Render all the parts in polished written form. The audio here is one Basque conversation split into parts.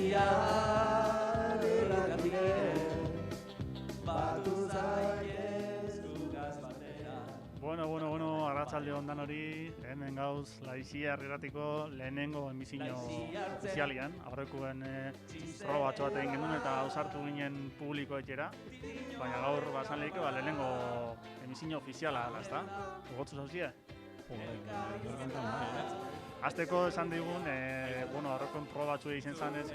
Laiziar irratiren batu zaitezkugaz batera. Bueno, arratsalde on danori, hemen gauz Laiziar irratiko lehenengo emisiño ofizialian, aurrekoen probatxo bat egin genuen eta ausartu ginen publikoetxera, baina gaur basan lehike lehenengo emisiño ofiziala, ezta? Gogotzu zauzie? Azteko esan digun, aurrekoen probatxo egin zanez,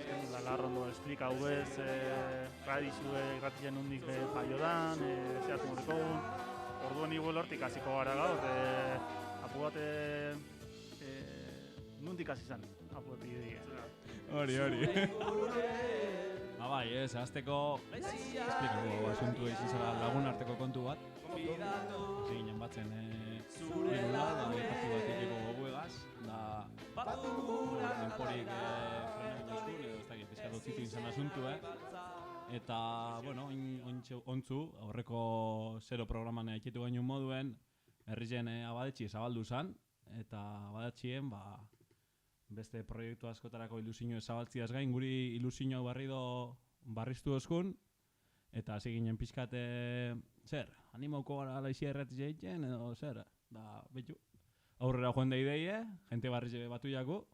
larrondo explika hubez, radizue irratien hundik paio dan, zehatu horrekogun, orduan igual hortik hasiko gara gaur, apu bat nundik hasi zen, apu bat idea. Hori. Bai, azteko esplikatu asuntu izan zara lagun arteko kontu bat. Hasi ginen batzen irula, da parti bat egiko goguegaz, da denporik freno eskun, edo ez dakit, pizkatu zitu izan asuntu, Eta, ontzu, aurreko zero programan ekitu gainun moduen, herrizen abadetxi zabaldu zan, eta abadetxien, beste proiektu askotarako ilusio zabaltziaz gain, guri ilusio barriztu oskun, eta hasi ginen pizkate, animauko gara Laizia erratizia egiten, edo da, betu, aurrera joan da ideie, jente barrize batu jako,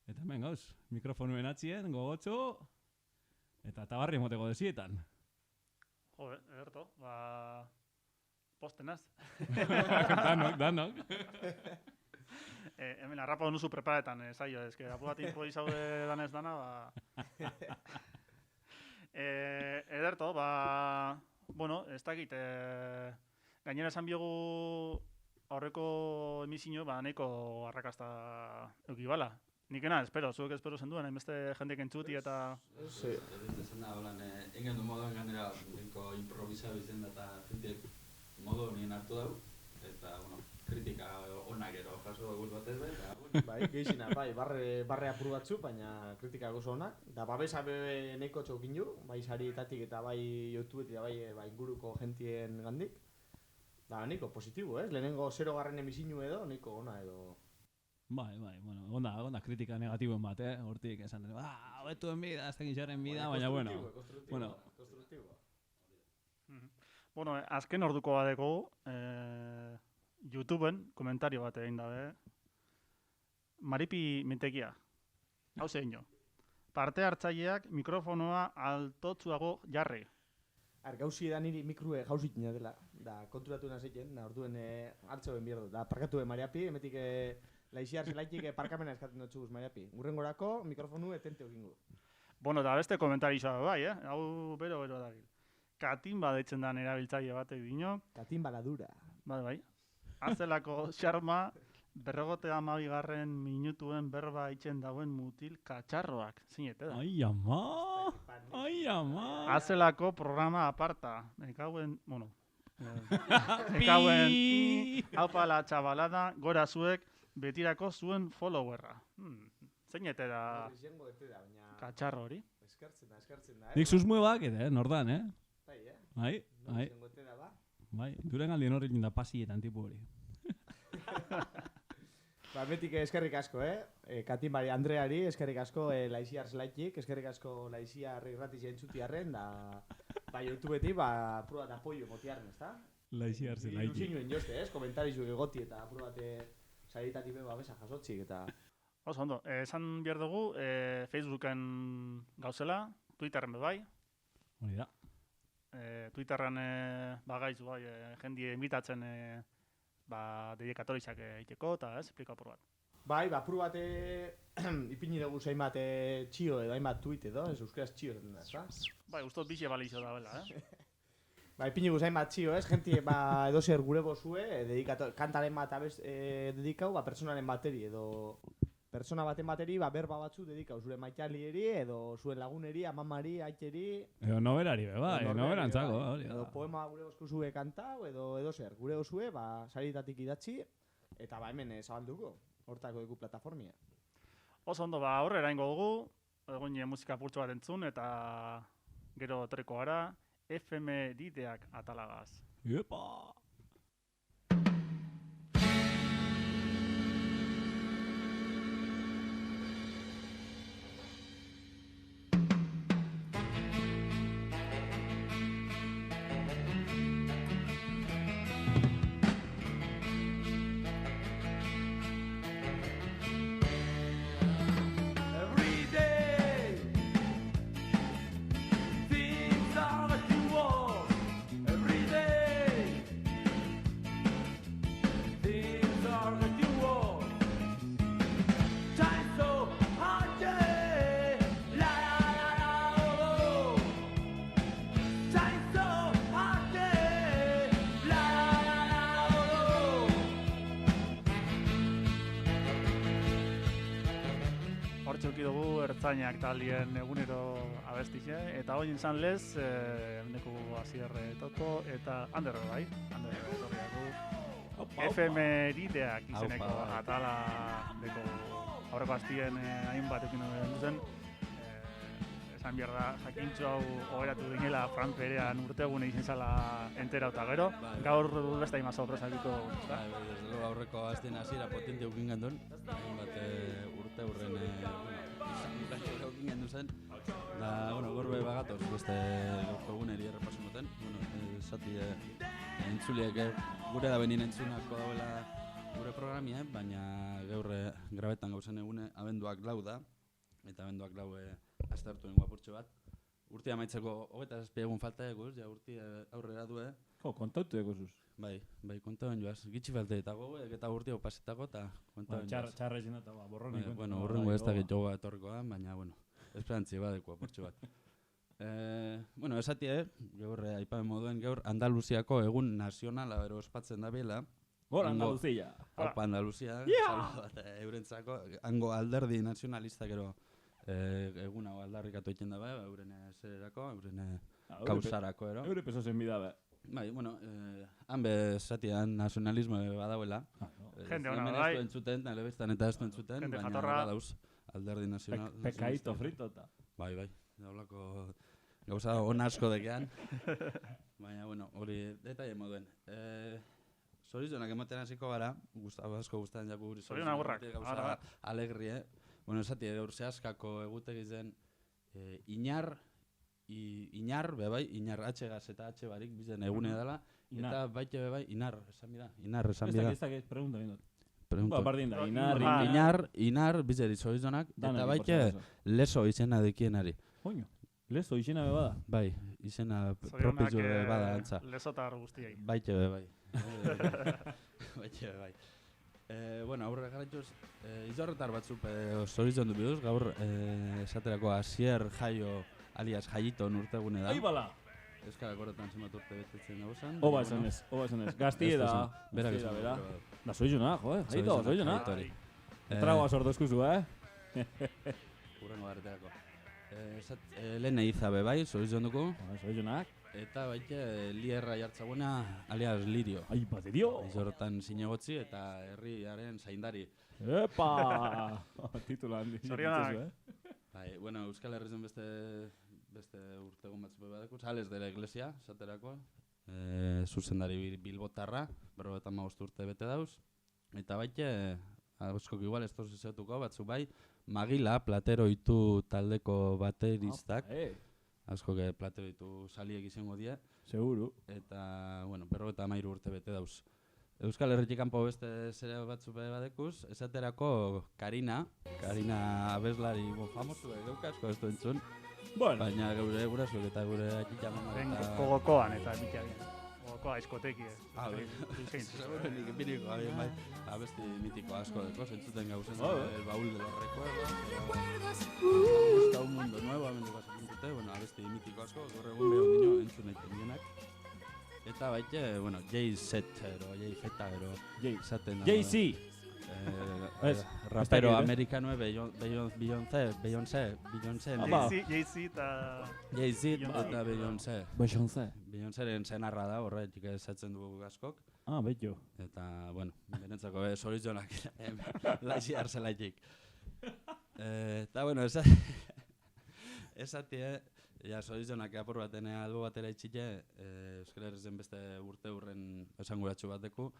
eta hemen gauz, mikrofonuen atzien, gogotzu, eta tabarri moteko desietan. Jode, ederto, postenaz. Danok. Hemen arrapa honuzu preparetan, zailo, apu bat improvisaude danez dana, ederto, ez dakit, gainera esan biogu aurreko emisiño, nahiko arrakasta eukibala. Nikena, zuek espero zenduen, hainbeste jendek entzuti eta... Sí. Esan da, engen du moduan ganera, improvisa bizen da eta jentek modu nien hartu dugu, eta, kritika onak ero jaso guz batez eta... Bai, geixina, barre apur batzu, baina kritika gozo onak. Da, babesa nahiko txokin du, bai sarietatik eta bai YouTubeetik eta bai inguruko jentien gandik. Da, nahiko positibo, lehenengo 0. emisiñu edo, nahiko ona edo... Bai, onda kritika negatiboen bat, hortik esan dut, hobetu enbida, ez dakit xaren bida, baina, Konstruktibo. Azken orduko badeko, YouTubeen komentario bat egin dabe, Maripi Mentekia, hau zein jo, parte hartzaileak mikrofonoa altotzuago jarri. Gauzi da niri mikrue jauzitina dela, da konturatu nazeiten, da orduen hartzoen bierdo, da parkatu Mariapi, emetik Laiziar zelaitik parkamena eskatzen dutxuguz Mariapi. Urrengorako mikrofonu etente okingu. Da beste komentarioa bai, hau bero da gil. Katimba deitzen dan erabiltzaile batek dino. Katimba ladura. Bai. Azelako xarma, 52. minutuen berba itzen dauen mutil katxarroak. Zinete da. Ai, ama! Azelako programa aparta. Ekauen, haupala txabalada, gora zuek, betirako zuen followerra. Zeinete da katxarro hori? Eskertzen da. Nik susmuebak, nordan, Bai. Bai, duren aldien hori linda pasietan tipu hori. Betik eskerrik asko, Katimbari Andreari, eskerrik asko Laiziar zelaitik, eskerrik asko Laiziar irratizia entzutiarren, da YouTubeetik, prueba de apoio motiarren, ez da? Laiziar zelaitik. Ilusinuen joste, komentarizu egoti eta prueba de... Saritatipe babesa jasotzik eta... Oso ondo, esan behar dugu, Facebooken gauzela, Twitterren bai. Hori da. Twitterren bagaizu bai, jendie invitatzen dedikatorizak egiteko eta esplika apur bat. Bai, apur bat ipini dugu zein bat txio edo hainbat tweet edo, ez euskaraz txio edo da, ez da? Bai, ustot bixe balizio da bela, Ipini guzain bat txio, Gentie edo zer gure bozue, kantaren bat dedikau, personaren bateri edo persona baten bateri, berba batzu dedikau zure maitalieri edo zuen laguneri, amamari, aiteri... Edo noberari, noberantzako. Edo poema gure bozku zue kantau, edo zer gure bozue, saritatik idatzi, eta hemen zabalduko, hortako dugu plataformia. Oso ondo, aurrera ingo dugu, egun musika pultsu bat entzun, eta gero torriko gara, efemerideak atalagaz. Epa! ertzainak talien egunero abestixe, eta hori izan lez, neko Asier Toto, eta Ander bai, Ander etorriako efemerideak izeneko atala deko aurreko hastien hainbat ekin duzen, esan behar da, jakintxo hau ogeratu ginela Frank Perean urtegune izan zala entera eta gero, gaur beste hainbat sorpresa dituko. Desde luego aurreko hastien hasiera potente eukin gandun, hainbat urte hurren eukin gandu zen, da, gorbe bagatoz beste gaurko eguneri errepasu moten, zati entzuliek gure da benin entzunako dauela gure programia, baina gaur grabetan gauzen egune abenduak lau da, eta abenduak lau aztertu nengo apurtxo bat. Urtia amaitzeko 27 egun falta eguz, ja urti aurrera du, kontautu egozuz. Bai, kontauen joaz, gitxi falte eta gogoek eta urti hau pasetako eta kontauen joaz. Txarra izin eta borroni. Urrengo ez dakit jogoa etorrikoa, baina, esperantzi badeko apurtxo bat. Esatie, gaur aipamen moduen gaur Andaluziako egun nazionala bero ospatzen da bela. Gor Andaluzia. Opa Andaluzia, eurentzako, hango alderdi nazionalistak ero egun hau aldarrikatu egiten da euren zererako, euren kausarako ero. Eure peso zen bida Bai, hanbe zatian nazionalismo badauela. Jende hona bai. Entzuten, telebistan eta ez entzuten, baina badauz alderdi nazional. Pekaito frito eta. Bai, daulako gauza on asko dekean. Baina, hori detaile moduen. Zorizonak ematen hasiko gara, asko gustatzen jaku guri zorionak gauza alegri, esati gaur zehazkako egutegi zen Iñar, Iñar H-gaz eta H-barik bizen egune dela, eta baite bebai Inar, esan bida. Ez dakit, pregunta bindot. Bardin da, Inar, bizeri zorizonak, eta baite leso izena dekienari. Oino, leso izena beba da? Bai, izena propizu bada antza. Lesotar guztiai. Baite bebai. Aurre jarraituz, izorretar batzuk zorizon du biduz, gaur esaterako Asier Jaio alias Jayiton urtegune da. Aibala! Euskara korretan zenbat urte betetzen dagozen. Oba esan ez. Gaztie da. Bera. Da zoizuna, Jaito, zoizuna. Tragoa sordozkuzu, Urrengo barreteako. Lehen eizabe bai, zoizon duko. Zoizunak. Eta baite Lierra jartzaguena alias Lirio. Ai, baterio! Izorretan zinegotzi eta herriaren zaindari. Epa! Titula handi. Zorionak. Euskal Herrizen beste urtegun batzu badeko. Sales de la Iglesia, esaterako. Zuzendari bilbotarra, 55 urte bete dauz. Eta baite, askok igual ez toz izatuko batzu bai, Magila, Platero itu taldeko bateristak. Asko Platero ditu saliek izango die. Seguru. Eta, 53 urte bete dauz. Euskal Herritik kanpo beste zere batzu badekuz, esaterako Karina abeslari famosu geuk ez du entzun. Baina geure gurasoek eta gure atxita mamaren eta... Gogokoan eta bitxak. Gogokoa eskoteki. Segurenik epiniko, abesti mitiko asko deko, zentzuten gauzen. El baúl de los recuerdos. Busca un mundo nuevo, amenduko asakuntute, abesti mitiko asko, gorre egun behon dino entzun egiten dienak. Eta baite, Jay-Z, Jay-Feta, Jay-Z! Rapero amerikanoe, Beyoncé eta Beyoncé. Beyoncéren zenarra da, horretik esatzen dugu askok. Betxo. Eta, benetzako zorizonak laixi arzelaitik. Eta, esatie, zorizonak apur baten albo batera itxite, Euskal Herrizen beste urte hurren esanguratxu bateku.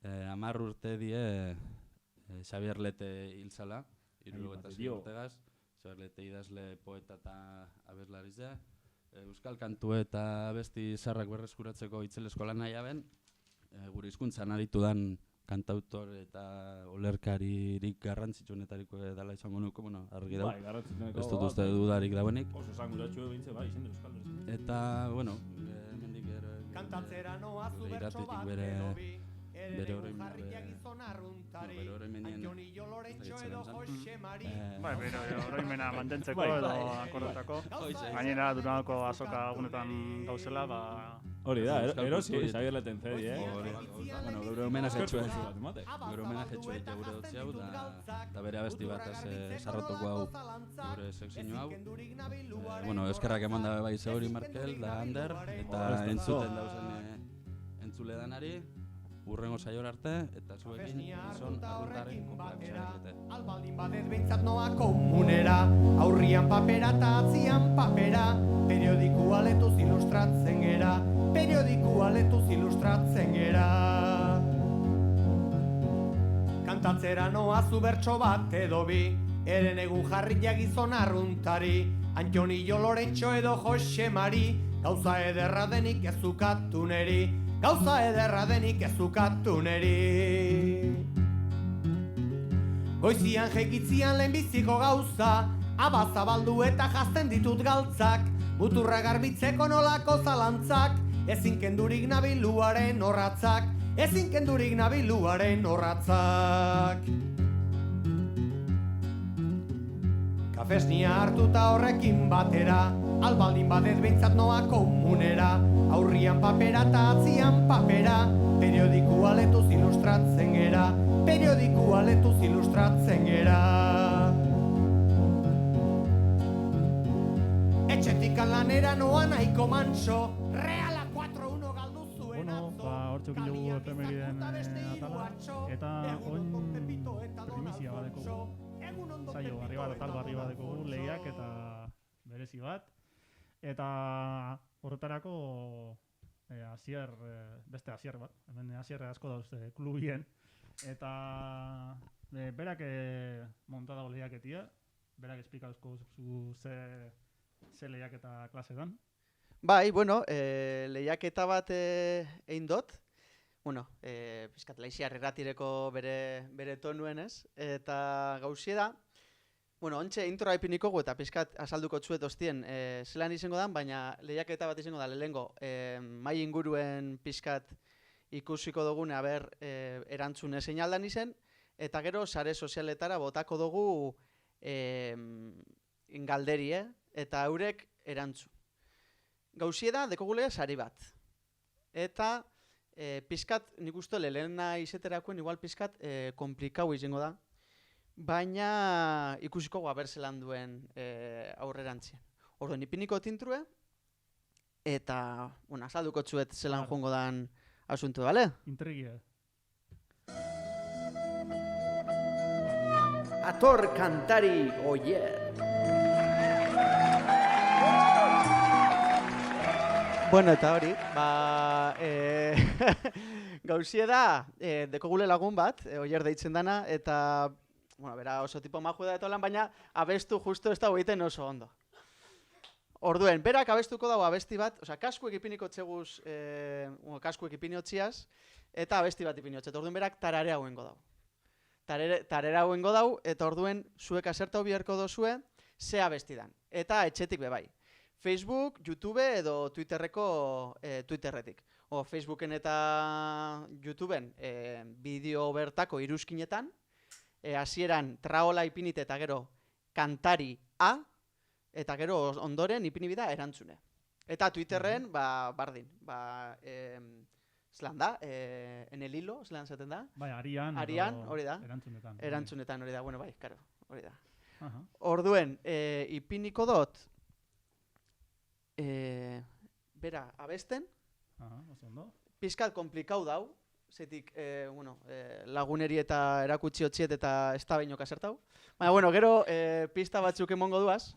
10 urte die Xabier Lete hiltzala, 76 urtegaz. Xabier Lete idazle, poeta eta abeslarizea. Euskal kantu eta abesti zarrak berreskuratzeko itzelesko lan nahi aben. Gure hizkuntzan aritu dan kantautor eta olerkaririk garrantzitsuenetariko dela izango nuko, argi dau. Ez dut uste dudarik dauenik. Oso esanguratxu bintze, izen Euskal Herrizen. Eta, hemendik iratetik bere bere oroimenien Bai, bere oroimena mantentzeko edo akordetako. Gainera Durangoko azoka gunetan gauzela, ba... Hori da, erosi, Xabier Leten zedi, Bueno, gure homenajetxue gure homenajetxue gure dutzi hau, da bere abesti bat sarratuko hau gure sekzio hau. Bueno, eskerrak eman da bai Zeuri Markel, da Ander, eta entzuten dauzen entzule danari, urrengo saior arte, eta zuekin gizon arruntaren konplak Xabier Lete. Albaldin badez behintzat noa komunera, aurrian papera eta atzian papera, periodiku aletuz ilustratzen gera, periodiku aletuz ilustratzen gera. Kantatzera noa zu bertso bat edo bi, eren egun jarriak gizon arruntari, Antonio Lorentxo edo Jose Mari, gauza ederra denik ez ukatu neri, gauza ederra denik ez ukatu neri. Goizian jekitzian lehenbiziko gauza, abazabaldu eta jazten ditut galtzak, muturra garbitzeko nolako zalantzak, ezin kendurik nabiluaren horratzak, ezin kendurik nabiluaren horratzak. Kafesnia hartuta horrekin batera, albaldin badez behintzat noa komunera, aurrian papera eta atzian papera, periodiku aletuz ilustratzen gera, periodiku aletuz ilustratzen gera. Etxetikan lanera noa nahiko manso, Reala 4-1 galdu zuen atzo. Bueno, ba, hortxokin dugu efemeriden atala, eta oin primizia badeko saio barri bat, atal barri bat dugu lehiak eta berezi bat. Eta horretarako beste Asier bat, hemen Asier asko dauz klubien. Eta berak monta dago lehiaketia, berak esplikauzko zu ze lehiaketa klasetan. Bai, bueno, lehiaketa bat egin dut. Bueno, pizkat Laixiar irratireko bere tonuenez, eta gauzie da. Bueno, ontxe introa ipiniko gu eta pizkat azalduko txuet ostien zelan izango da, baina lehiaketa bat izango da lehengo. Mai inguruen pizkat ikusiko dugune, aber, erantzune seinaldan izen, eta gero sare sozialetara botako dugu galderie, eta eurek erantzu. Gauzie da, dekogule sari bat. Eta pizkat, nik uste lehena izeterakoen igual pizkat komplikau izango da, baina ikusiko aber zelan duen aurrerantzien. Orduan ipiniko tintrue, eta azalduko txuet zelan joango dan asuntu, bale? Intrigia. Ator kantari oier. Bueno, eta hori, gauzie da, dekogule lagun bat, oier deitzen dana, eta, bueno, bera oso tipo maju da etolan, baina abestu justo ez da egiten oso ondo. Orduen, berak abestuko dago abesti bat, osea, kaskuek ipiniko txeguz, kaskuek ipiniotziaz, eta abesti bat ipiniotze. Orduen berak tararea huengo dago. Tarera huengo dago, eta orduen zuek asertau biherko dozue, ze abesti dan. Eta etxetik bebai. Facebook, YouTube edo Twitterreko Twitterretik. O Facebooken eta YouTubeen bideo bertako iruzkinetan, hasieran traola ipinit eta gero kantari A, eta gero ondoren ipini bida erantzune. Eta Twitterren, bardin, zelan da, en el hilo, zelan zaten da? Bai, Arian, hori da. Erantzunetan. Erantzunetan, hori da, bueno, bai, karo, hori da. Aha. Orduen, ipiniko dot, bera, abesten, Oso ondo. pizkat komplikau dau, zetik, laguneri eta erakutsi otziet eta ez da baino kasertau. Baina, bueno, gero, pista batzuk emongo duaz,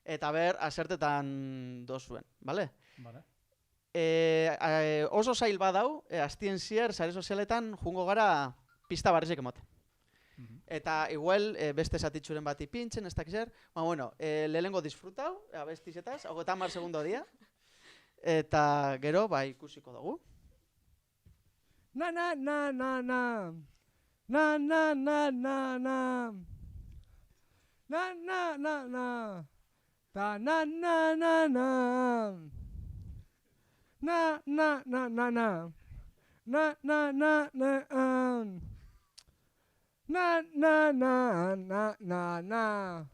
eta ber, asertetan dozuen, bale? Vale. Oso zail badau, astien zier, sare sozialetan, jungo gara pista barrizek emote. Eta igual beste zatitzuren bat ipintzen, ez dakizer. Ba, bueno, lehengo disfrutau, abestizetaz, 30 segundo dia. Eta gero, ba, ikusiko dugu. Na na na na na. Na na na na na. Na na na na. Ta na na na na. Na na na na na. Na na na na na na na na na na.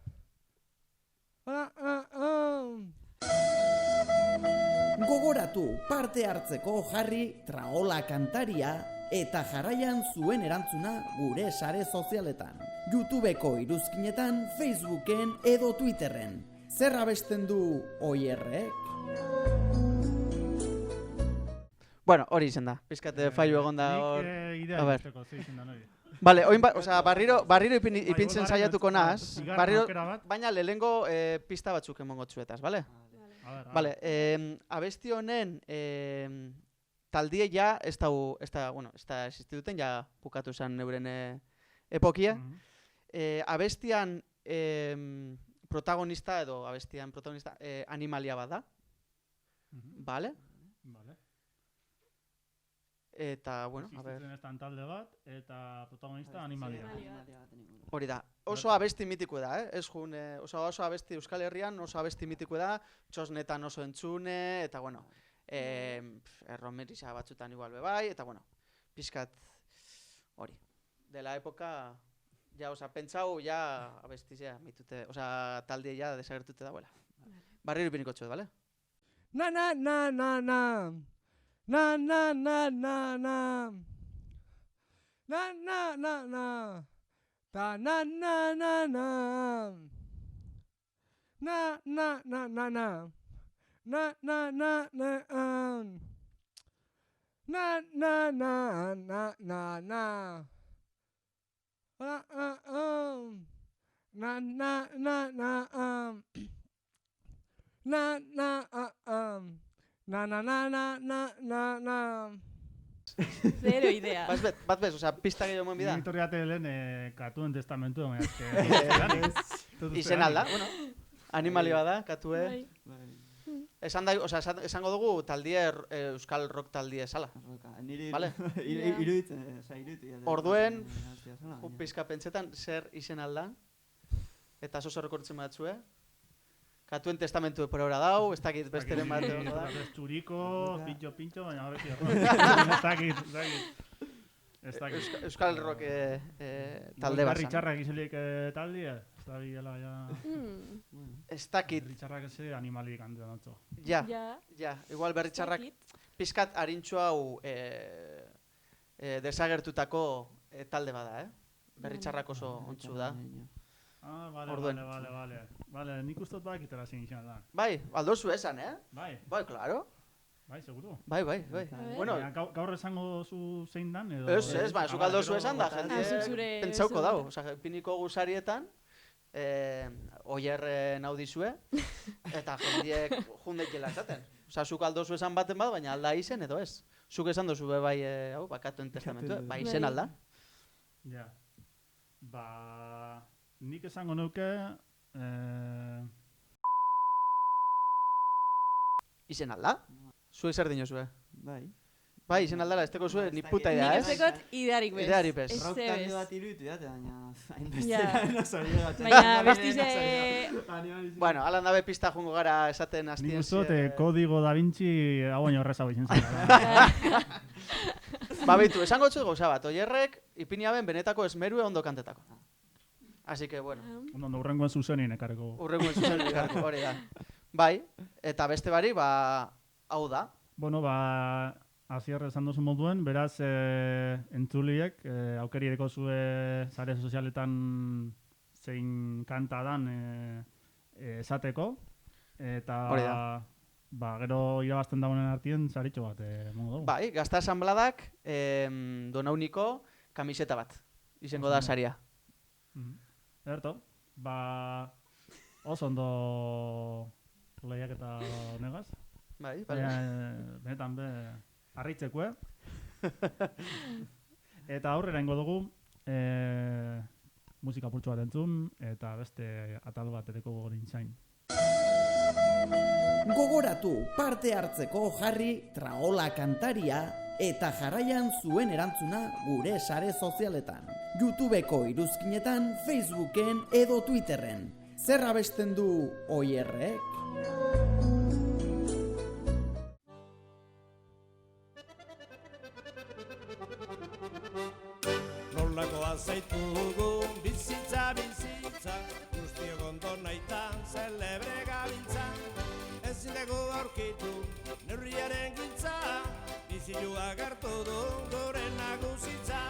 Gogoratu parte hartzeko jarri Traola kantaria eta jarraian zuen erantzuna gure sare sozialetan. YouTubeko iruzkinetan, Facebooken edo Twitterren. Zer abesten du Oierrek? Bueno, hori izen da. Pizkate fallo egon da hor. Nik idea A ber. ikusteko ze izin da hori. Vale, barriro ipintzen saiatuko naz. Bigarren aukera bat. Baina lehengo pista batzuk emongo txuetaz, bale? Vale, abesti honen taldie ja ez da existituten, ja bukatu zen euren epokia. Abestian protagonista animalia bat da. Vale? Eta, bueno, a ver. Existitzen talde bat, eta protagonista animalia. Hori da. Oso abesti mitiko da, Ez jun, oso abesti Euskal Herrian, oso abesti mitiko da, txosnetan oso entzune, eta, bueno, erromerisa batzutan igual bebai, eta, bueno, pixkat hori. De la época, ja, pentsau, ja, abesti, ja, mitute, talde, ja, desagertute dauela. Barriro ipiniko txuet, bale? Na na na na na. Na na na na na. Na na na na. Ta na na na na. Na na na na na. Na na na na. Na na na na na na. Na na na na. Na na Na na na na na na na. Zero idea. Bat bez, pista gehiago moen bida. Nitorriate lehen katuen testamentu. Izen alda, bueno. Animalioa da, katue. Esango dugu taldie Euskal Rock taldie esala. Vale? Iruditzen. Orduen, pizka pentsetan zer izen alda. Eta zozo rekortzen batzue. Katuen testamentu epora dau, ez dakit besteren bat egon da. Txuriko, pintxo, baina gabe ez dakit. Euskal Rock talde bat. Berritxarrak izelik taldea? Ez da bilela, ja... Ez dakit. Berritxarrak eze animalik handu da. Ja, igual berritxarrak pizkat harintxu hau desagertutako talde bada, Berritxarrak oso ontsu da. Vale, nik ustot bakitela zein izan da. Bai, aldozu esan, Bai, claro. Bai, seguro. Bai. Bueno, gaur esango zu zein dan, edo... Ez, zuk aldozu esan da, jende pentsauko dau. Piniko guzarietan, Oierren audizue, eta jendiek jundekela esaten. Zuk aldozu esan baten bat, baina alda izen edo ez. Zuk esan dozu bai, bakatuen testamentu, bai izen alda. Ja. Nik esango nuke... Izen alda? Zuek zer dinozue? Bai, izen aldala, ez teko zue, ni puta idea, ez? Nik ez tekot idearik bez. Idearik bez. Rock talde bat iruditu date, baina... Baina bestize... Bueno, alan dabe pista jungo gara esaten hastien... Nik uste, Kodigo Da Vinci hau baino horreza izan zela. Babitu, esango txut gauza bat, Oierrek ipiniaben benetako esmerue ondo kantetako. Así que, bueno. Ondo, urrengoen zuzenien ekarreko. Urrengoen zuzenien ekarreko, hori da. Bai, eta beste bari, hau da. Bueno, Azier esan duzu moduen, beraz, entzuliek, aukeri edeko zue sare sozialetan zein kanta dan esateko. Eta, gero irabazten dagoenen artien saritxo bat, mongo dugu. Bai, Gazta Asambladak donauniko kamiseta bat, izango da saria. Erto, oso ondo lehiak eta negaz. Bai. Benetan harritzeko, Eta aurrera ingo dugu, musika purtsu bat entzun, eta beste atal bat edeko gogorintzain. Gogoratu parte hartzeko jarri Traola kantaria eta jarraian zuen erantzuna gure sare sozialetan. YouTubeko iruzkinetan, Facebooken edo Twitterren. Zer abesten du Oierrek? zaitugu bizitza, guztiok ondo naitan zelebre gabiltza. Ezin dugu aurkitu neurriaren giltza, bizilua gertu du gure nagusitza.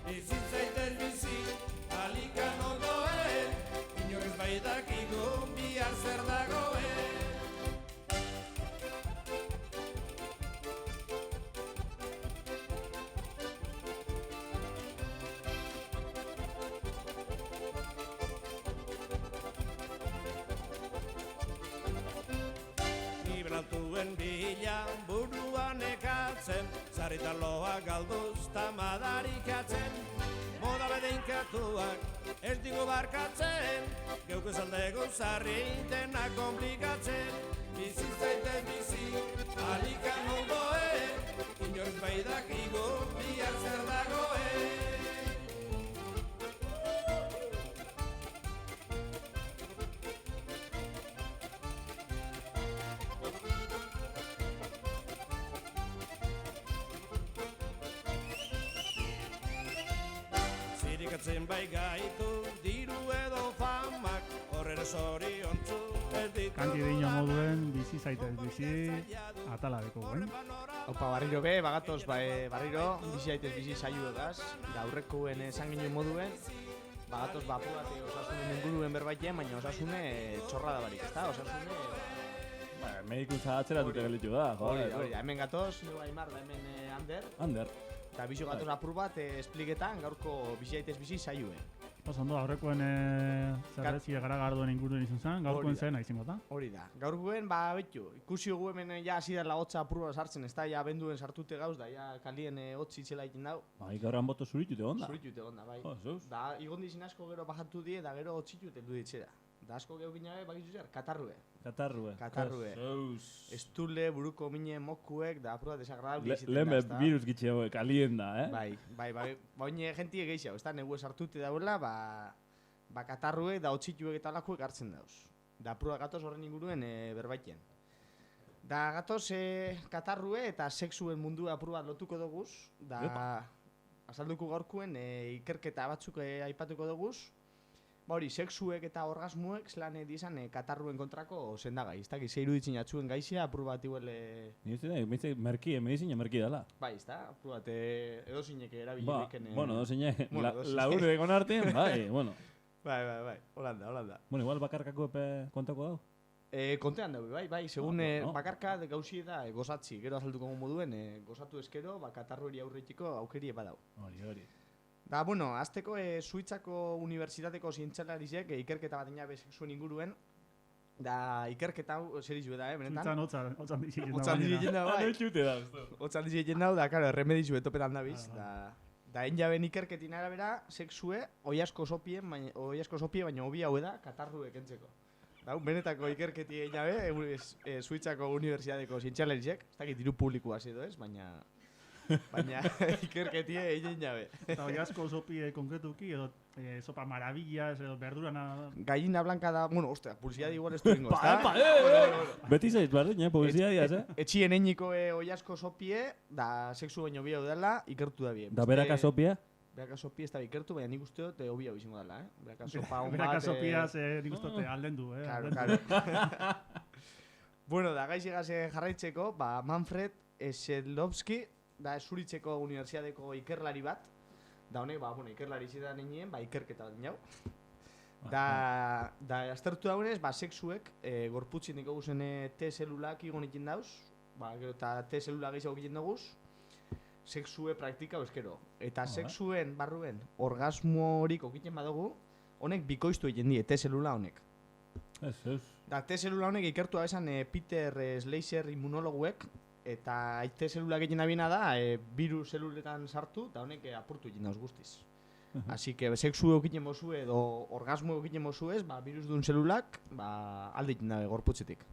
Bizitzaitez bizi, alikan ondoen, inor ez bai dakigu bihar zer dagoen. Altuen bila buruan ekatzen, zarritan loa galduz tamadarikatzen. Moda bedeinkatuak ez digu barkatzen, geuk esan dugu zarri dena komplikatzen. Bizitzaitez bizi, alikan ondoen, inor ez bai dakigu bihar zer dagoen. Zirikatzen bai gaitu, diru edo famak, horren zoriontzu ez ditu. Kantidino moduen bizi zaitez bizi atala deko guen. Haupa, barriro be, bagatoz barriro, bizi zaitez bizi saioegaz, da aurrekoen esan ginen moduen, bagatoz bapu bat osasunen inguruen berbaitean, baina osasune txorra da barik, ezta? Osasune... Medikuntza atzeratuta gelitu da, Hori, hemen gatoz, nire Aimar da hemen Ander. Eta bizo gatoz apur bat espliketan gaurko bizi zaitez bizi saioe. Ondo, aurrekoen zerbezi garagarduen inguruen izan zen, gaurkoen zen izango da. Hori da. Gaurkoen, betu, ikusi gu hemen ja hasi da lagotza apur bat sartzen, ez da, ja benduen sartute gauz da, ja kalien hotzi itxela egiten dau. Bai, gaurran boto zuritute onda. Zuritute onda, bai. Da, igondizin asko gero bajatu die, da gero hotzitute du ditxera. Da asko gehu ginabe, bakizu zer, katarrue. Katarrue. Estule, buruko mine mokuek, da apur bat desagradable iziten da. Lehen virus gitxe kalien da, Bai. Baina gentie gehiago, ez da, negue sartute dauela, ba katarruek da hotzituek eta alakuek hartzen dauz. Da apur bat gatoz horren inguruen berbaiten. Da gatoz katarrue eta sexuen mundua apur bat lotuko doguz, da azalduko gaurkuen ikerketa batzuk aipatuko doguz. Hori, sexuek eta orgasmuek zelan dizan katarruen kontrako sendagai. Ez dakit, zeiru ditzin atzuen gaizia, apur bat iguel... Ni uste da, medizina merki dela. Bai, ez da, apur bat edo zinek erabilileken... Bueno, edo zinek, laure egon artean, bai, bueno. Bai, Holanda. Bueno, igual bakarkako epe kontako dau? Kontean dago, bai, segun bakarka gauzi eta gozatzi, gero azalduko moduen, gozatu eskero, katarrueri aurretiko aukeri badau. Hori. Da, bueno, azteko Suitzako Unibertsitateko zientzialarizek ikerketa bat inabe sexuen inguruen. Da, ikerketa hau serizu da, benetan. Suitzan otzan dizien da, bai. Otzan dizien da, karo, remedizu etopetan dabiz. Da, enjaben ikerketin arabera, sexue, oiasko sopie, baina hobi hau da, katarruek entzeko. Da, benetako ikerketi enjabe, Suitzako Unibertsitateko zientzialarizek. Ez dakit diru publikoa edo ez, baina ikerketie egin jabe. Eta oiazko sopi konkretuki, edo sopa maravillas, edo verdurana... Gallina blanca da... Bueno, ostia, publicidad igual ez du ingo, ezta? Beti zaiz bardin, publicidad diaz, Etxien eñiko oiazko sopie, da sexu baino bi hau dela, ikertu da bien. Da beraka sopia? Beraka sopia ez da ikertu, baina nik uste dut hobi hau izango dela, Beraka sopa hon bat... Beraka sopia nik uste dut alden du, Claro. Bueno, da gaizigaz jarraitzeko, Manfred Schedlowski, da Zuritzeko Unibertsitateko ikerlari bat. Da honek, ikerlari zidan nenien, ikerketa bat dinau. Da aztertu daunez, sexuek gorputzin diko guzen T-zelulak igon egin dauz. Gero eta T-zelula gehiago egin daguz. Sexue praktika eskero. Eta sexuen barruen orgasmo horik okiten badugu, honek bikoiztu egin die T-zelula honek. Da T-zelula honek ikertu abesan Peter Schleicher immunologuek, eta T-zelula egiten abina da, virus zeluletan sartu, eta honek apurtu egin dauz guztiz. Así que sexu egiten mozu edo orgasmo egiten mozu ez, virus duen zelulak, alde egiten dabe gorputzetik.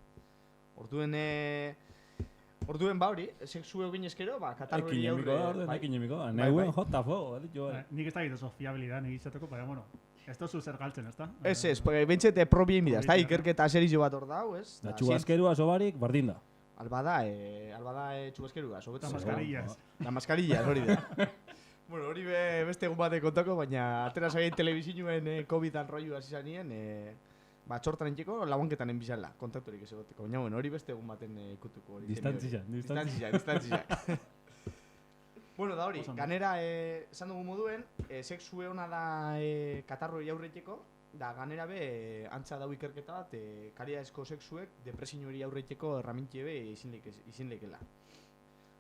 Orduen hori, sexu egin eskero, katarroi aurre... Ekin emiko, neguen jota fuego, nik ez da egiten fiabilidad negizateko, baina, bueno, ez tozu zer galtzen, ez da? Ez, bentsete probien bida, ez da, ikerketa serizio bat hor dau, ez? Da txubazkerua sobarik, bardin da. Albada txubazkerua, sobetan mascarillas. Da mascarillas, hori da. Bueno, hori beste egun batek kontako, baina atera zagein telebizinuen COVID-an roiu hasi zanien, txortan entzeko labanketan enbizala, kontakturik ez egoteko. Baina, bueno, hori beste egun baten ikutuko. Distantzia. Bueno, da hori, ganera, esan dugu moduen, sexue hona da katarroi aurreteko, da ganera be, antza dau ikerketa bat, kariaezko sexuek depresio hori aurreteko erramintie be izin lekela.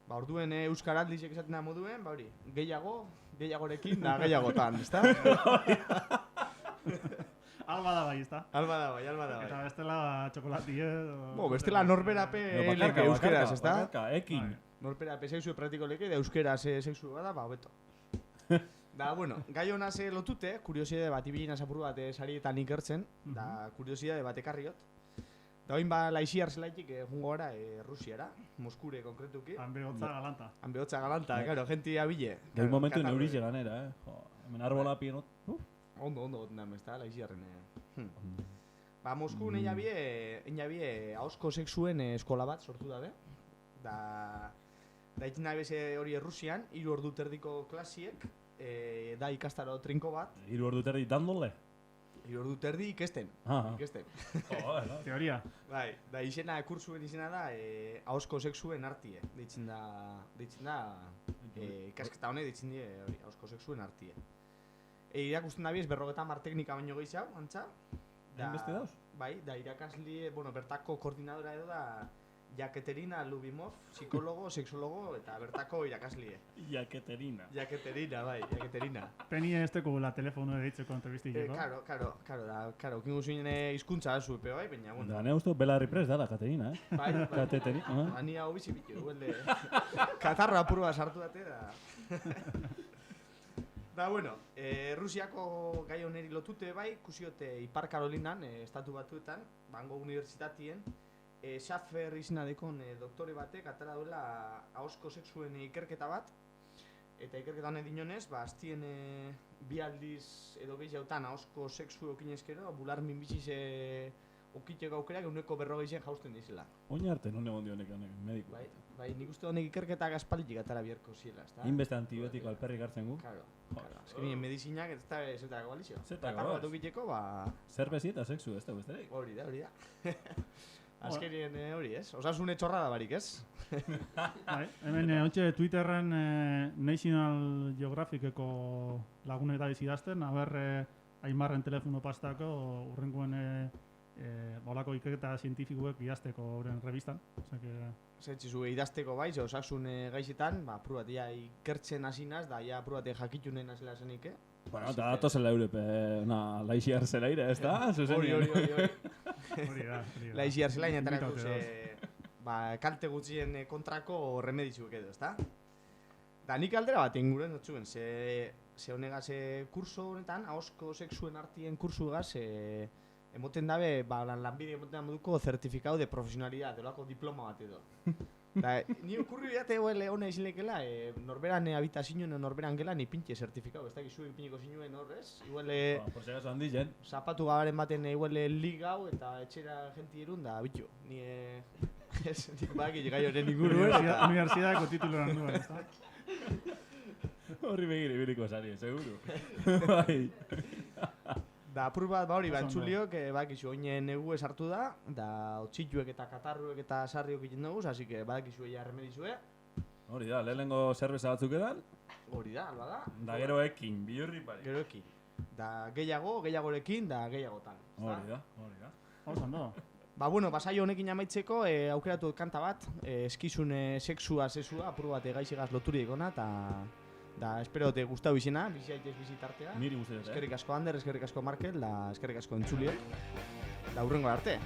Ba, orduen euskaraldizek esaten da moduen, ba hori, gehiagorekin da gehiagotan, ezta? Alba da bai, ezta? Alba da bai. Eta bestela txokolatie... bestela norberape leke euskeraz, ezta? Ekin. Norberape sexu praktiko leke, da euskeraz sexu bada, ba, hobeto. Da, bueno, gai honaz lotute, kuriosidade bat ibilin azapuru bat sarietan ikertzen, da kuriosidade bat ekarriot. Da hoin ba laixiar zelaitik jungo gara Rusiara, Moskure konkretuki. Hanbehotza galanta. Hanbehotza galanta, claro, gente abile. Gai momentu neurize ganera, Hemen arbola pienot. Ondo, ez da, laixiarren. Ba, Moskun einabie ahosko sexuen eskola bat sortu dabe. Da itzen nahi beze hori Rusian, 3 ordu terdiko klasiek, da ikastaro trinko bat. 3 ordu terdi dandole? 3 ordu terdi ikesten. Teoria. Bai, da izena, kursuen izena da, ahosko sexuen artie. Deitzen da, ikasketa honek deitzen die, ahosko sexuen artie. Irakusten da biz, 50 teknika baino gehiago, antza. Beste dauz? Bai, da irakasli, bertako koordinadora edo da, Jakaterina Lubimov, psikologo, sexologo eta bertako irakaslie. Jakaterina, bai, Jakaterina. Peni ez teko la telefono deitzeko entrevistileko. Karo, kingu zuen hizkuntza da zupe, bai, baina, bueno. Da, ne usto, Belarri Press da, Katerina, Bai. Ani hau bizi bitu, huelde. Katarra apurua sartu date, da. Da, bueno, Rusiako gai honeri lotute, bai, kusiote Ipar Karolinan, estatu batuetan, Bango Unibertsitatien, Schaffer izena dekon doktore batek atara duela ahosko sexuen ikerketa bat, eta ikerketa honen dinonez, aztien 2 aldiz edo gehiagotan ahosko sexu okinezkero, bular minbiziz okiteko aukerak 140 jausten dizela. Oina arte, non egon dionek mediku. Bai, nik uste honek ikerketak aspalditik atara biherko ziela, ezta? Inbeste antibiotiko alperrik hartzen gu. Claro. Azkenien medizinak ez da zetako balizio. Zetako, bat okiteko, zerbezi eta sexu, ez da besterik. Hori da. Azkenien hori, ez? Osasune txorra da barik, ez? Hemen, ontxe Twitterren National Geographiceko lagunek da bizidazten, haber Aimarren telefono pastako urrengoen bolako ikerketa zientifikuek idazteko horren revistan. Zertzizu idazteko bai, ze osasun gaizetan, prubat ia ikertzen hasinaz, da ia prubat jakitunen hasela zenik, Bueno, eta datozela Europe, laixiar zelaire, ez da? Hori. Hori da. Laixiar zelaire, kalte gutxien kontrako remedizuek edo, ez da? Da nik aldera bat inguren dutxuen, ze honegaz kurso honetan, ahosko sexuen artien kursugaz, emoten dabe, lanbide emoten moduko certificado de profesionalidad, delako diploma bat edo. Da, ni okurri biate hona izin lekela, norberan habitazioen norberan gelan ipintxe certificado, ez da gizu ipiniko zinuen horrez. Igual, por si acaso handizen. Zapatu gabaren baten igual ligau eta etxera jenti irun da, bitu. Nik baki gai horren inguruen. Universidadeko tituloran duen, ez da? Horri begire biriko sari, seguru. Bai. Da, apur bat, hori, entzulioak, bakizu, oinen negu esartu da, da, otxituek eta katarruek eta sarriok egiten dugu, así que badakizu eia remedizue. Hori da, lehenengo zerbeza batzuk edan? Hori da, alba da. Da, gero ekin, bihurri pari. Gero ekin. Da, gehiagorekin, da, gehiagotan. Hori da. Ondo. Ba, bueno, saio honekin amaitzeko, aukeratu kanta bat, eskizun sexua, sexua, apur bat gaixegaz loturik ona, eta... Da, espero te gustau izena, biziaitez bizitartea. Niri guztetan, Eskerrik asko Ander, eskerrik asko Markel, da eskerrik asko entzuliok. Da, hurrengo arte.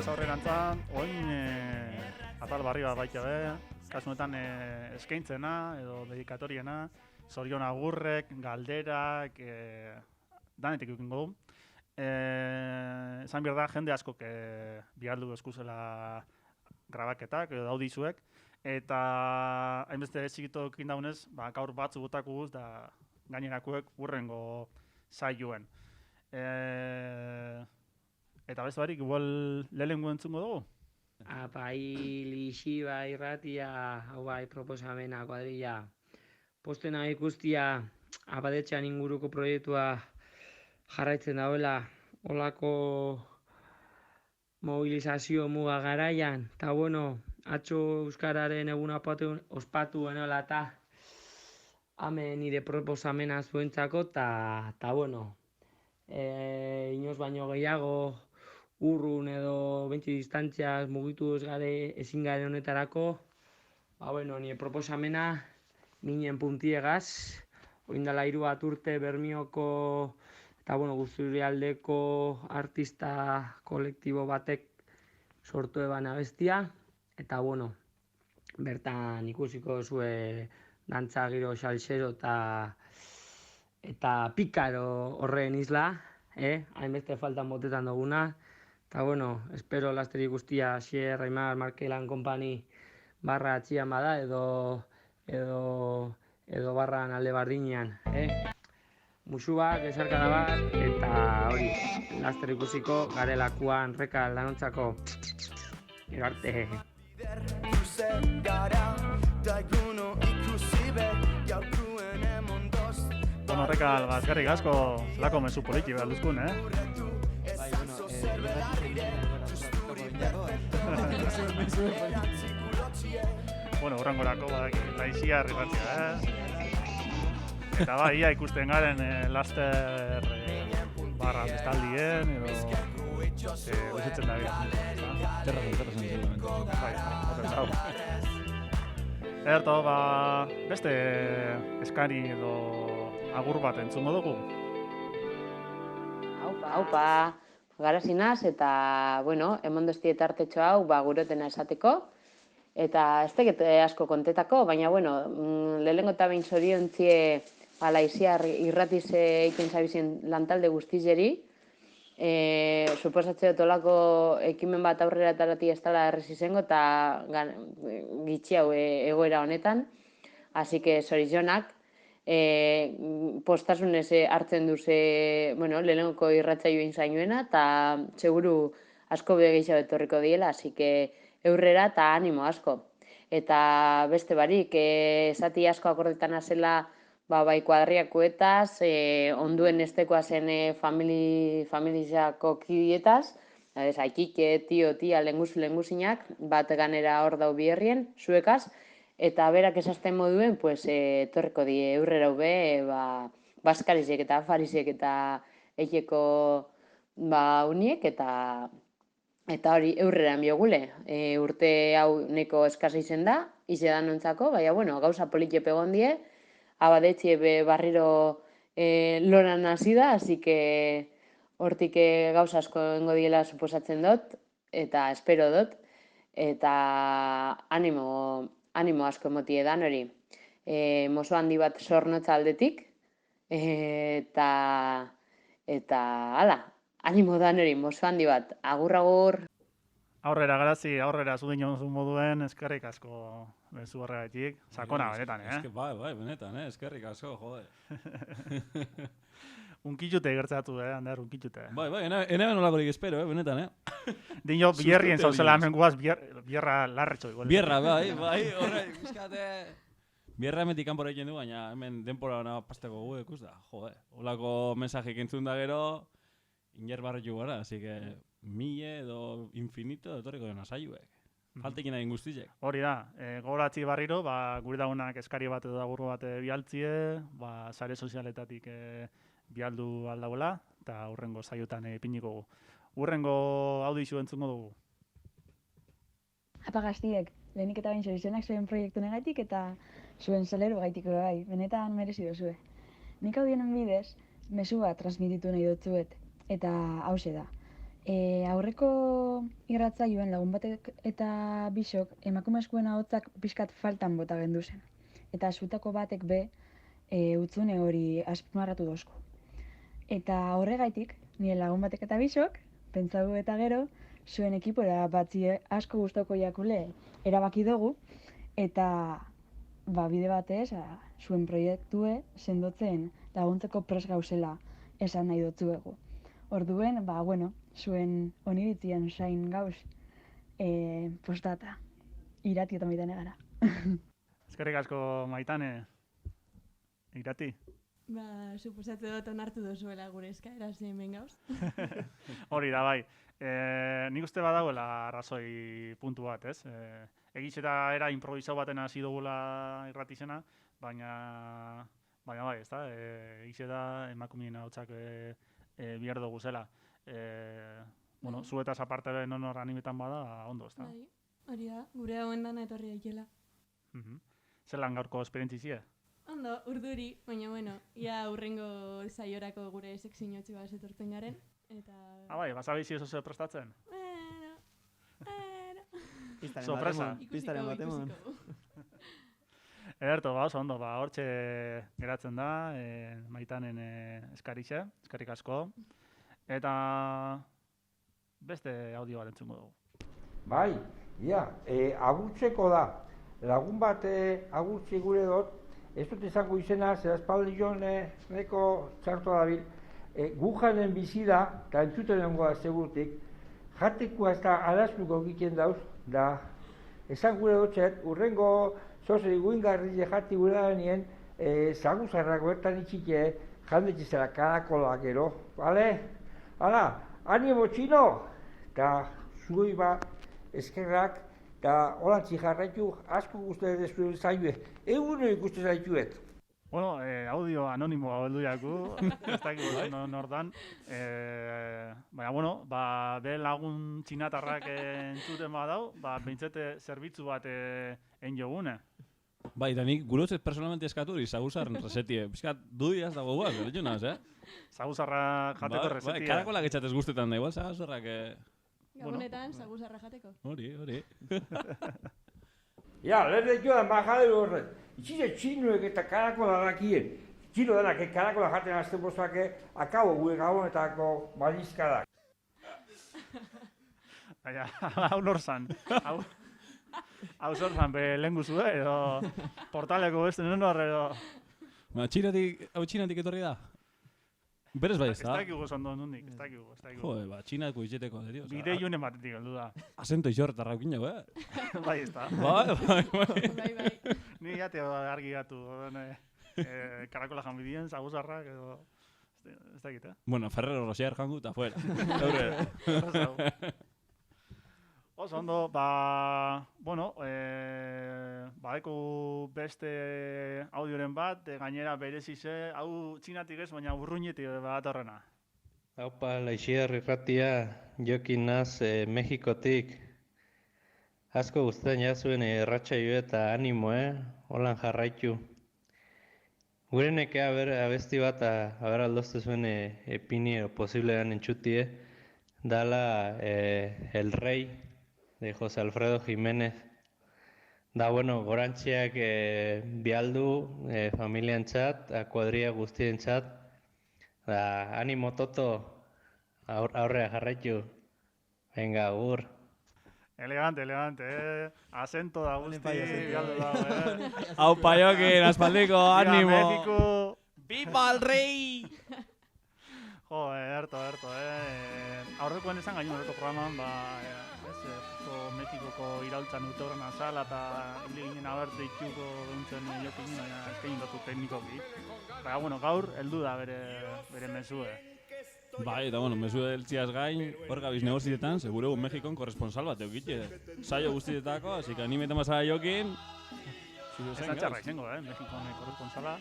goaz aurrerantza, oin atal barri bat baita be, kasunetan eskaintzena edo dedikatoriena, zorion agurrek, galderak, danetik eukingo du. Esan behar da, jende askok bialdu eskuzela grabaketak edo audizuek, eta hainbeste txikito ekin daunez, gaur batzu botako guz, da gainerakuek urrengo saioen. Eta beste barik, igual lehenengo entzungo dugu? Bai, lixi, bai, irratia, hau bai, proposamena, kuadrilla. Postena ikustia, abadetxean inguruko proiektua jarraitzen dauela, olako mobilizazio muga garaian, eta bueno, atzo Euskararen eguna ospatu genuela eta hemen nire proposamena zuentzako, eta bueno, inoz baino gehiago, urrun edo bentsi distantziaz mugitu ezin garen honetarako, bueno, nire proposamena minen puntiegaz, oindala 3 urte Bermioko eta bueno, Guzurialdeko artista kolektibo batek sortu eban abestia, eta bueno, bertan ikusiko zue dantza giro salsero eta pikaro horren isla, hainbeste faltan botetan duguna, eta bueno, espero lasterik guztia Xier, Raimar, Markelan Company barra atxian bada edo barran alde bardinean, musuak, esarkada bat, eta hori, laster ikusiko garelakuan reka lanontzako. Gero arte. Bueno, reka bazgarrik asko, zelako mezu politi behar duzkun, Bai, bueno, Bueno, urrangorako laizia arribatzea, Eta bai, ia ikusten garen laster barra bestaldien edo bizitzen da bila. Terra zen. Bai, Erto, beste eskari edo agur bat entzungo dugu. Haupa, garazinaz eta, bueno, emondoztiet artetxo hau gurotena esateko. Eta ez teket asko kontetako, baina, bueno, lehenengo eta behin zoriontzie Laizia irratize eiken zabizien lantalde guztizeri. Suposatze dut olako ekimen bat aurrera tarati ez dela errez izango eta gitxi hau egoera honetan. Así que zorizionak, postasunez hartzen duze, bueno, lehenengoko irratzaioen zainuena eta seguru asko gehiago etorriko diela, así que eurrera eta animo asko. Eta beste barik, esati asko akordetan azela bai kuadriakoetaz, onduen estekoa zen familizako kidietaz, aikike, tio, tia, lenguzinak, bat ganera hor dau biherrien, zuekaz, eta berak esazten moduen, torreko die eurrera ube, baskarizek eta afarizek eta eieko uniek, eta hori eurreran biogule. Urte hau neko eskasa izen da, izedan nontzako, baina, bueno, gauza politxepe gondie, abadetxie barriro loran hasi da, así que hortik gauza asko engo diela suposatzen dut, eta espero dut, eta animo asko emotie dan hori. Mozo handi bat zornotza aldetik, eta hala, animo dan hori, mozo handi bat, agur. Aurrera garazi, aurrera zudin jonzun moduen, eskerrik asko bezu horregatik. Sakona, benetan, Bai, benetan, eskerrik asko, jode. Unkitxute gertzatu, Ander, unkitxute. Bai, ene benolakorik espero, benetan, Dino, bierrien zauzela hemen guaz, bierra larretxo. Bierra, bai, horre, bizkate... Bierra emetik kanpora egin du, baina hemen denpora hona pasteko gu, ikus da, jode. Olako mensajik entzun da gero, iner barretu gara, así que... Mille edo infinito etorriko dena saioek. Faltekin egin guztizek. Hori da, gogoratzi barriro, gure daunak eskari bat edo agurro bat bialtzie, sare sozialetatik bialdu aldauela, eta hurrengo saiotan ipiniko gu. Hurrengo audizu entzungo dugu. Apa gaztiek, lehenik eta bain zorizionak zuen proiektu negatik eta zuen salero gaitiko bai, benetan merezi dozue. Nik audienen bidez, mezu bat transmititu nahi dutzuet, eta hause da. Aurreko irratzaioen lagun batek eta bisok emakumezkoen ahotzak pixkat faltan bota gendu zen. Eta zutako batek be utzune hori azpimarratu dozko. Eta horregaitik, nire lagun batek eta bisok, pentsatu eta gero, zuen ekipora batzi asko gustoko jakule erabaki dugu, eta bide batez, zuen proiektue sendotzen laguntzeko pres gauzela esan nahi dotzuegu. Orduen, zuen oniritzien zain gauz postata irati eta Maitane gara. Eskerrik asko Maitane. Irati? Suposatze dut onartu dozuela gure eskaera hemen gauz. Hori da, bai. Nik uste badagoela arrazoi puntu bat, ez? Egiz eta era improvisau baten hasi dugula irratizena, baina bai, ez da? Egiz eta emakumeen ahotsak bihar dugu zela. Zuetaz aparte nonor animetan bada, ondo, ez da? Bai, hori da, gure hauen dana etorri daikela. Zelan gaurko esperientzizie? Ondo, urduri, baina ia hurrengo zaiorako gure sekzinotzi bat etortzen garen. Bai, bazabizi oso prestatzen? Sorpresa. Pistaren batemon. Ederto, oso ondo, hortxe geratzen da, Maitanen eskarixe, eskerrik asko. Eta beste audio bat entzungo dugu. Bai, agurtzeko da. Lagun bat agurtzi gure dut, ez dut izango izena, zerazpaldi joan neko txartu dabil, gujanen bizi da, eta entzuten nengoa segurtik, jatekoa ez da araztuko egiten dauz, da esan gure dutxet, urrengo zozeri guingarri jati gure da nien, zaguzarrak bertan itxike, jandetxizera karakola gero, bale? Hala, animo txino! Eta zuei eskerrak, eta holantzi jarraitu, asko guztu dezu zailue, eguno ikuste zaituet. Bueno, audio anonimoa heldu jaku, ez dakik nordan. Baina, be lagun txinatarrak entzuten badau, behintzete zerbitzu bat jogune. Bai, da nik gurotzet personalmente eskatu hori zaguzarren resetie. Piskat dudiaz dago guaz, berretxunaz, Zaguzarra jateko resetie. Karakolak etxatez guztetan da, igual zaguzarrak... Gabonetan, zaguzarra jateko. Hori. Lehen joan bajadero horret. Itxize txinuek eta karakola dakien. Txino denak karakola jaten azten bozak akabo gure gabonetako balizkadak. Baina, hau norzan. Hau zorzan, lehen guzu, edo portaleko beste nuen edo... Hau txinatik etorri da? Berez bai ez da? Ez dakigu zondo nundik, ez dakigu. Jode, txinako izateko, serioz. Bide junen batetik heldu da. Asento izorretarrak ginago, Bai, ez da. Bai. Ni jate argi gatu, karakola janbidien, zaguzarrak, edo... Ez dakit, Bueno, Ferrero Rocher jangu eta fuera. Oso ondo, badeko beste audioren bat, gainera berezize, hau txinatik ez, baina urruñetik bat horrena. Haupa, Laixier irratia, jokin naz Mexikotik. Asko guztetan jazuen erratxaio eta animo, holan jarraitu. Gure nekea abesti bat, aldozte zuen epini posiblean entxutie, dala El Rey, de José Alfredo Jiménez. Da, gorantziak bialdu familian txat, kuadria guztien txat. Da, animo toto, aurrea jarraitu. Venga, agur. Elegante, acento da guzti, bialdu dago, Hau paiokin, aspaldiko, animo. Viva México! Viva el rey! Erto, aurrekoen esan gainu horreko programan, Mexikoko iraultzan dute horren azala eta hile ginen aberte itxuko duntzen jokin, baina eskein datu teknikoki. Baina, gaur, heldu da bere mesue. Bai, eta mesue eltziaz gain, hor gabiz negozietan, seguregu Mexikon korresponsal bat eukitxe. Saio guztietako, así que animetan basara jokin. Esan txarra izango, Mexikon korresponsala.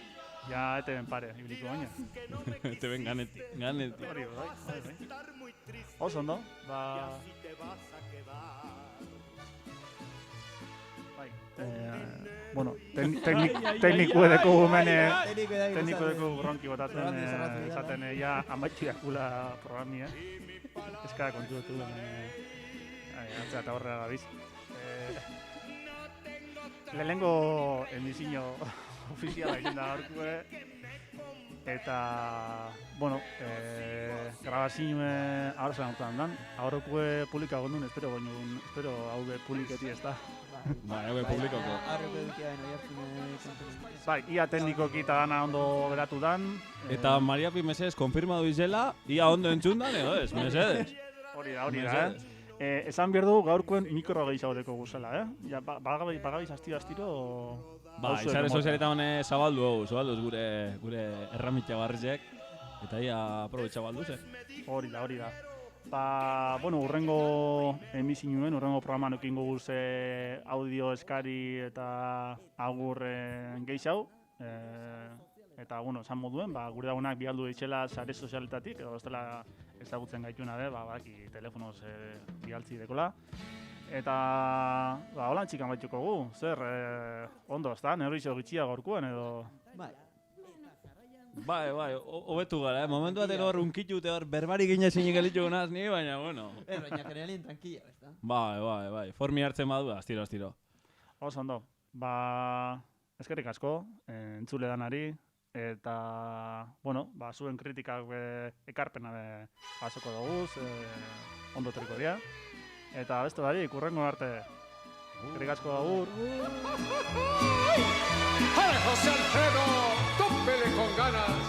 Ja, ete ben pare, ibiliko baina. Ete ben ganetik. Hori, bai. Oso ondo, tekniku edeko gumene, tekniku edeko gronki botatzen, esaten, ja, amaitxiakula programia. eskara kontu dutu, antzera eta horrela gabiz. Lehenengo emizio ofiziala egin da gaurkue, eta, bueno, grabazioa aurrean urtean dan, aurrekue publika gondun, espero hau be publiketi ez da. Bai, hau be publikoko. Bai, ia teknikoki eta dana ondo beratu dan. Eta Maria Pi mesedez konfirmadu izela, ia ondo entzundan edo ez, mesedez. Hori da, esan behar dugu gaurkoen mikro gehiago deko guzela, Ja, bagabiz astiro Ba, izare sozialetan zabaldu gure erramitxa barrizek, eta ia aprobetxa balduze. Hori da. Ba, bueno, urrengo emizioen, urrengo programan ekingo guze audio eskari eta agur gehiago. Eta, bueno, esan moduen, gure dagoenak bialdu ditxela sare sozialetatik, edo bestela ezagutzen gaituna baki telefonoz bialtzi dekola. Eta, holan txikan baituko gu, zer, ondo, ez da, neurrizio gitxia gorkuen edo... Bai, hobetu gara, momentu bat hor unkitu eta hor berbari gine zinik elitxuko naz ni, baina, bueno... Baina generalien tranquila, ez da? Bai, formi hartzen badu, astiro. Oso ondo, eskerrik asko, entzule danari, eta, bueno, zuen kritikak ekarpena jasoko doguz, ondo teriko dira. Eta beste barik, urrengo arte, eskerrik asko agur. ¡Jale, José Alfredo! ¡Tópele con ganas!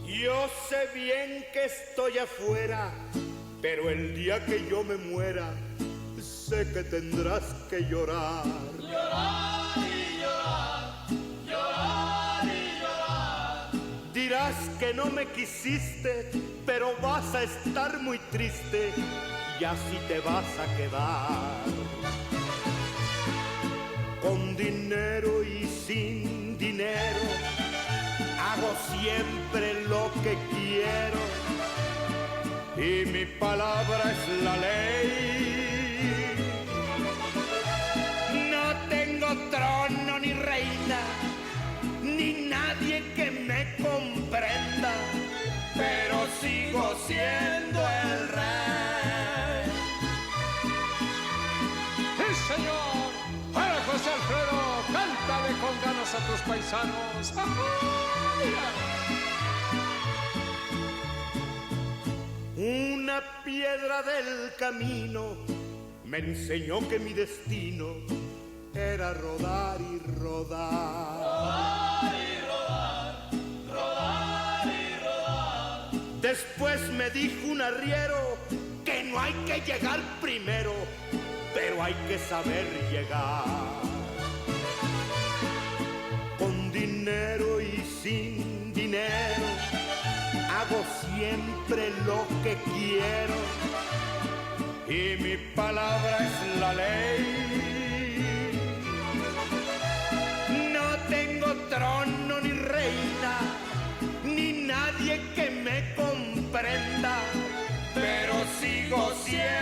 Yo sé bien que estoy afuera, pero el día que yo me muera, sé que tendrás que llorar. Llorar y llorar, llorar y llorar. Dirás que no me quisiste, pero vas a estar muy triste y así te vas a quedar. Con dinero y sin dinero, hago siempre lo que quiero y mi palabra es la ley. No tengo trono ni reina, ni nadie que me comprenda, pero sigo siendo el rey. ¡Sí, señor! ¡Para José Alfredo! ¡Cántale con ganas a tus paisanos! Una piedra del camino me enseñó que mi destino era rodar y rodar. Rodar y rodar, rodar y rodar. Después me dijo un arriero que no hay que llegar primero, pero hay que saber llegar. Con dinero y sin dinero, hago siempre lo que quiero y mi palabra es la ley. No tengo trono ni reina, ni nadie que me comprenda, pero sigo siendo